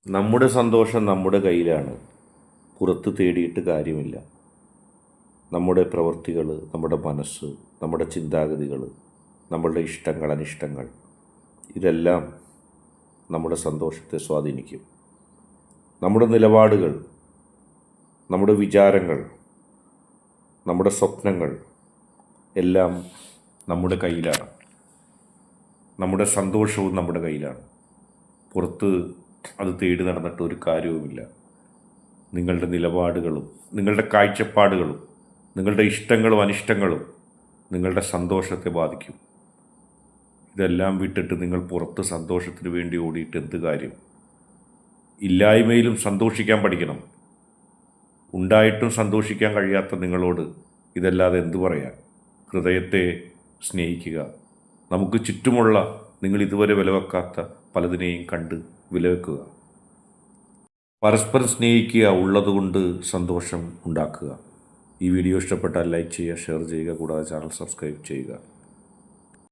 നമ്മുടെ സന്തോഷം നമ്മുടെ കയ്യിലാണ്. പുറത്ത് തേടിയിട്ട് കാര്യമില്ല. നമ്മുടെ പ്രവൃത്തികൾ, നമ്മുടെ മനസ്സ്, നമ്മുടെ ചിന്താഗതികൾ, നമ്മളുടെ ഇഷ്ടങ്ങൾ, അനിഷ്ടങ്ങൾ, ഇതെല്ലാം നമ്മുടെ സന്തോഷത്തെ സ്വാധീനിക്കും. നമ്മുടെ നിലപാടുകൾ, നമ്മുടെ വിചാരങ്ങൾ, നമ്മുടെ സ്വപ്നങ്ങൾ എല്ലാം നമ്മുടെ കയ്യിലാണ്. നമ്മുടെ സന്തോഷവും നമ്മുടെ കയ്യിലാണ്. പുറത്ത് അത് തേടി നടന്നിട്ട് ഒരു കാര്യവുമില്ല. നിങ്ങളുടെ നിലപാടുകളും നിങ്ങളുടെ കാഴ്ചപ്പാടുകളും നിങ്ങളുടെ ഇഷ്ടങ്ങളും അനിഷ്ടങ്ങളും നിങ്ങളുടെ സന്തോഷത്തെ ബാധിക്കും. ഇതെല്ലാം വിട്ടിട്ട് നിങ്ങൾ പുറത്ത് സന്തോഷത്തിന് വേണ്ടി ഓടിയിട്ട് എന്ത് കാര്യം? ഇല്ലായ്മയിലും സന്തോഷിക്കാൻ പഠിക്കണം. ഉണ്ടായിട്ടും സന്തോഷിക്കാൻ കഴിയാത്ത നിങ്ങളോട് ഇതല്ലാതെ എന്തു പറയാൻ? ഹൃദയത്തെ സ്നേഹിക്കുക. നമുക്ക് ചുറ്റുമുള്ള നിങ്ങൾ ഇതുവരെ വിലവെക്കാത്ത പലതിനെയും കണ്ട് വിലവെക്കുക. പരസ്പരം സ്നേഹിക്കുക, ഉള്ളതുകൊണ്ട് സന്തോഷം ഉണ്ടാക്കുക. ഈ വീഡിയോ ഇഷ്ടപ്പെട്ടാൽ ലൈക്ക് ചെയ്യുക, ഷെയർ ചെയ്യുക, കൂടാതെ ചാനൽ സബ്സ്ക്രൈബ് ചെയ്യുക.